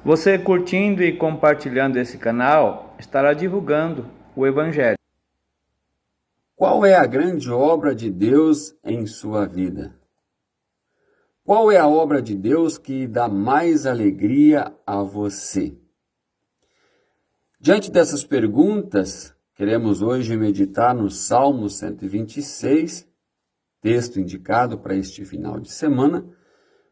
Você curtindo e compartilhando esse canal estará divulgando o Evangelho. Qual é a grande obra de Deus em sua vida? Qual é a obra de Deus que dá mais alegria a você? Diante dessas perguntas, queremos hoje meditar no Salmo 126, texto indicado para este final de semana,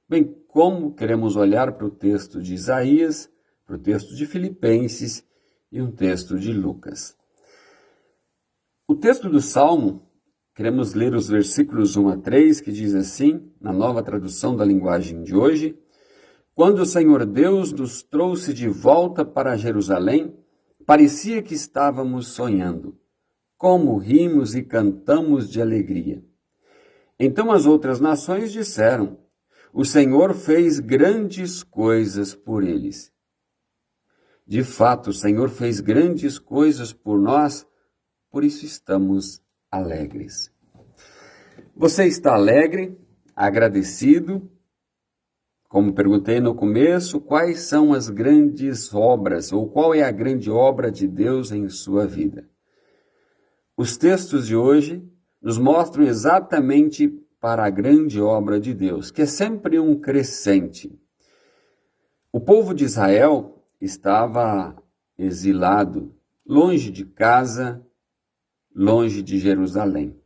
bem como queremos olhar para o texto de Isaías, para o texto de Filipenses e um texto de Lucas. O texto do Salmo, queremos ler os versículos 1 a 3, que diz assim, na nova tradução da linguagem de hoje: Quando o Senhor Deus nos trouxe de volta para Jerusalém, parecia que estávamos sonhando. Como rimos e cantamos de alegria. Então as outras nações disseram: O Senhor fez grandes coisas por eles. De fato, o Senhor fez grandes coisas por nós, por isso estamos alegres. Você está alegre, agradecido? Como perguntei no começo, quais são as grandes obras, ou qual é a grande obra de Deus em sua vida? Os textos de hoje nos mostram exatamente para a grande obra de Deus, que é sempre um crescente. O povo de Israel estava exilado, longe de casa, longe de Jerusalém.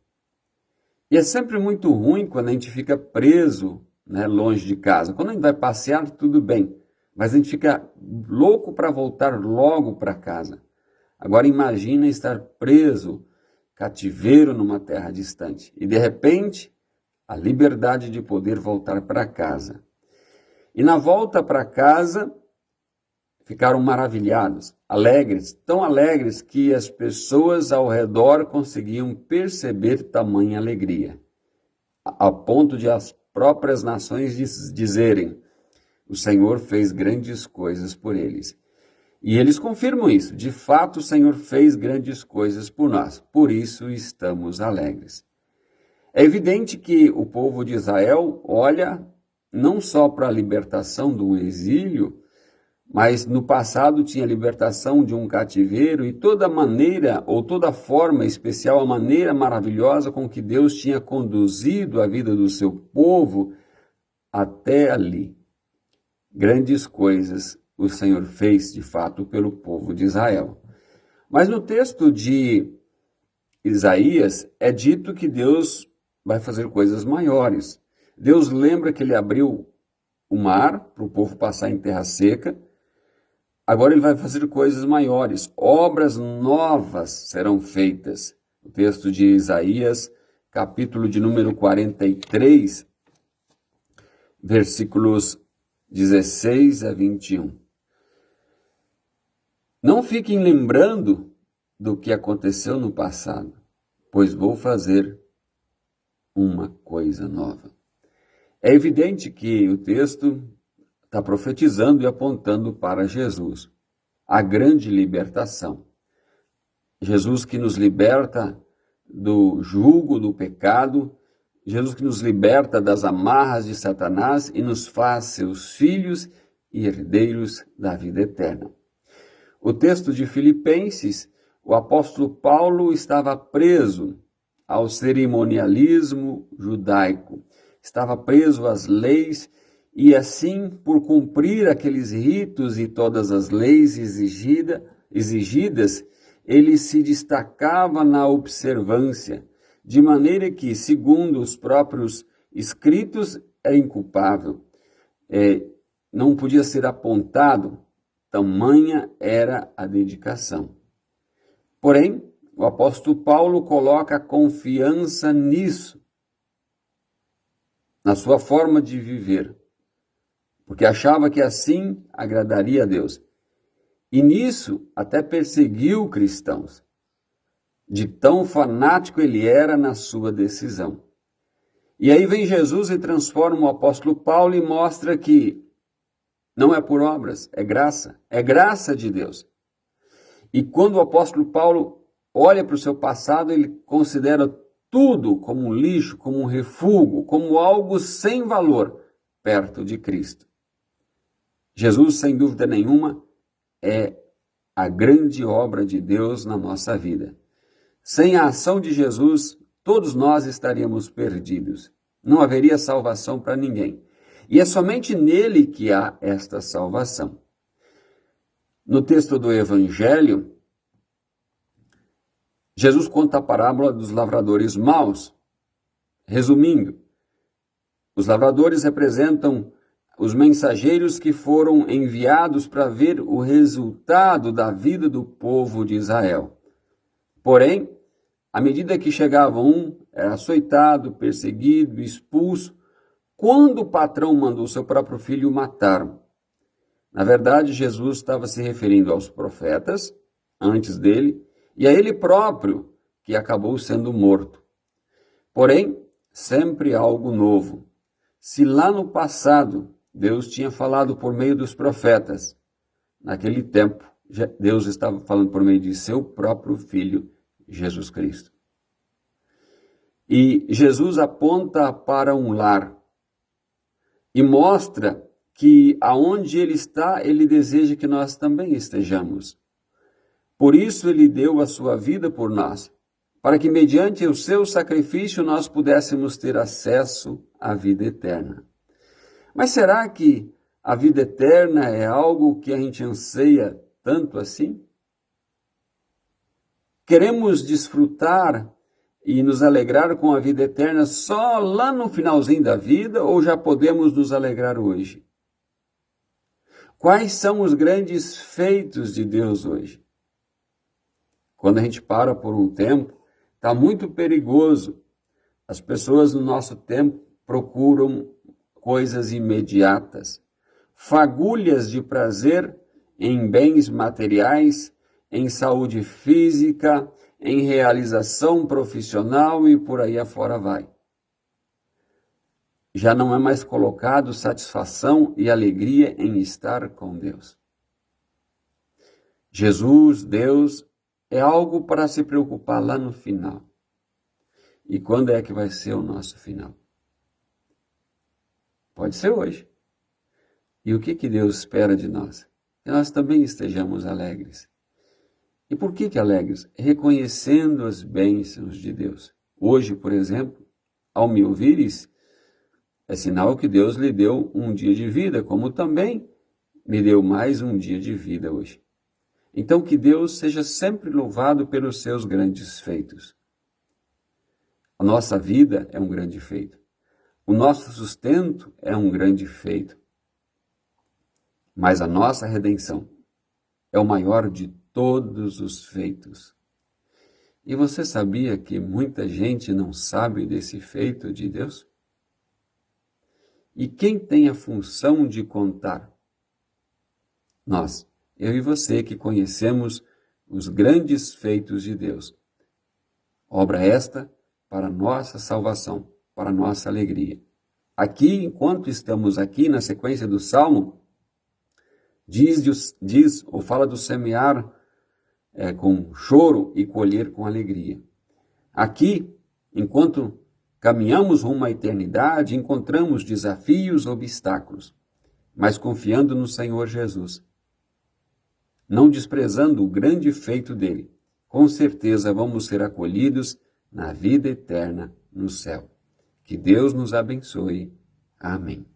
E é sempre muito ruim quando a gente fica preso, longe de casa. Quando a gente vai passear, tudo bem, mas a gente fica louco para voltar logo para casa. Agora imagina estar preso, cativeiro numa terra distante, e de repente a liberdade de poder voltar para casa. E na volta para casa, ficaram maravilhados, alegres, tão alegres que as pessoas ao redor conseguiam perceber tamanha alegria, a ponto de as próprias nações dizerem: o Senhor fez grandes coisas por eles. E eles confirmam isso, de fato o Senhor fez grandes coisas por nós, por isso estamos alegres. É evidente que o povo de Israel olha não só para a libertação do exílio, mas no passado tinha a libertação de um cativeiro e toda maneira, ou toda forma especial, a maneira maravilhosa com que Deus tinha conduzido a vida do seu povo até ali. Grandes coisas o Senhor fez, de fato, pelo povo de Israel. Mas no texto de Isaías é dito que Deus vai fazer coisas maiores. Deus lembra que ele abriu o mar para o povo passar em terra seca. Agora ele vai fazer coisas maiores, obras novas serão feitas. O texto de Isaías, capítulo de número 43, versículos 16 a 21. Não fiquem lembrando do que aconteceu no passado, pois vou fazer uma coisa nova. É evidente que o texto está profetizando e apontando para Jesus, a grande libertação. Jesus que nos liberta do jugo do pecado, Jesus que nos liberta das amarras de Satanás e nos faz seus filhos e herdeiros da vida eterna. O texto de Filipenses, o apóstolo Paulo estava preso ao cerimonialismo judaico, estava preso às leis. E assim, por cumprir aqueles ritos e todas as leis exigidas, ele se destacava na observância, de maneira que, segundo os próprios escritos, é inculpável. Não podia ser apontado, tamanha era a dedicação. Porém, o apóstolo Paulo coloca confiança nisso, na sua forma de viver, porque achava que assim agradaria a Deus. E nisso até perseguiu cristãos, de tão fanático ele era na sua decisão. E aí vem Jesus e transforma o apóstolo Paulo e mostra que não é por obras, é graça de Deus. E quando o apóstolo Paulo olha para o seu passado, ele considera tudo como um lixo, como um refúgio, como algo sem valor perto de Cristo. Jesus, sem dúvida nenhuma, é a grande obra de Deus na nossa vida. Sem a ação de Jesus, todos nós estaríamos perdidos. Não haveria salvação para ninguém. E é somente nele que há esta salvação. No texto do Evangelho, Jesus conta a parábola dos lavradores maus. Resumindo, os lavradores representam os mensageiros que foram enviados para ver o resultado da vida do povo de Israel. Porém, à medida que chegava um, era açoitado, perseguido, expulso, quando o patrão mandou seu próprio filho matar. Na verdade, Jesus estava se referindo aos profetas, antes dele, e a ele próprio, que acabou sendo morto. Porém, sempre algo novo. Se lá no passado Deus tinha falado por meio dos profetas, naquele tempo Deus estava falando por meio de seu próprio Filho, Jesus Cristo. E Jesus aponta para um lar e mostra que aonde ele está, ele deseja que nós também estejamos. Por isso ele deu a sua vida por nós, para que mediante o seu sacrifício nós pudéssemos ter acesso à vida eterna. Mas será que a vida eterna é algo que a gente anseia tanto assim? Queremos desfrutar e nos alegrar com a vida eterna só lá no finalzinho da vida ou já podemos nos alegrar hoje? Quais são os grandes feitos de Deus hoje? Quando a gente para por um tempo, está muito perigoso. As pessoas no nosso tempo procuram coisas imediatas, fagulhas de prazer em bens materiais, em saúde física, em realização profissional e por aí afora vai. Já não é mais colocado satisfação e alegria em estar com Deus. Jesus, Deus, é algo para se preocupar lá no final. E quando é que vai ser o nosso final? Pode ser hoje. E o que Deus espera de nós? Que nós também estejamos alegres. E por que alegres? Reconhecendo as bênçãos de Deus. Hoje, por exemplo, ao me ouvires, é sinal que Deus lhe deu um dia de vida, como também me deu mais um dia de vida hoje. Então, que Deus seja sempre louvado pelos seus grandes feitos. A nossa vida é um grande feito. O nosso sustento é um grande feito. Mas a nossa redenção é o maior de todos os feitos. E você sabia que muita gente não sabe desse feito de Deus? E quem tem a função de contar? Nós, eu e você que conhecemos os grandes feitos de Deus. Obra esta para nossa salvação, para nossa alegria. Aqui, enquanto estamos aqui na sequência do Salmo, diz ou fala do semear com choro e colher com alegria. Aqui, enquanto caminhamos rumo à eternidade, encontramos desafios, obstáculos, mas confiando no Senhor Jesus, não desprezando o grande feito dele, com certeza vamos ser acolhidos na vida eterna no céu. Que Deus nos abençoe. Amém.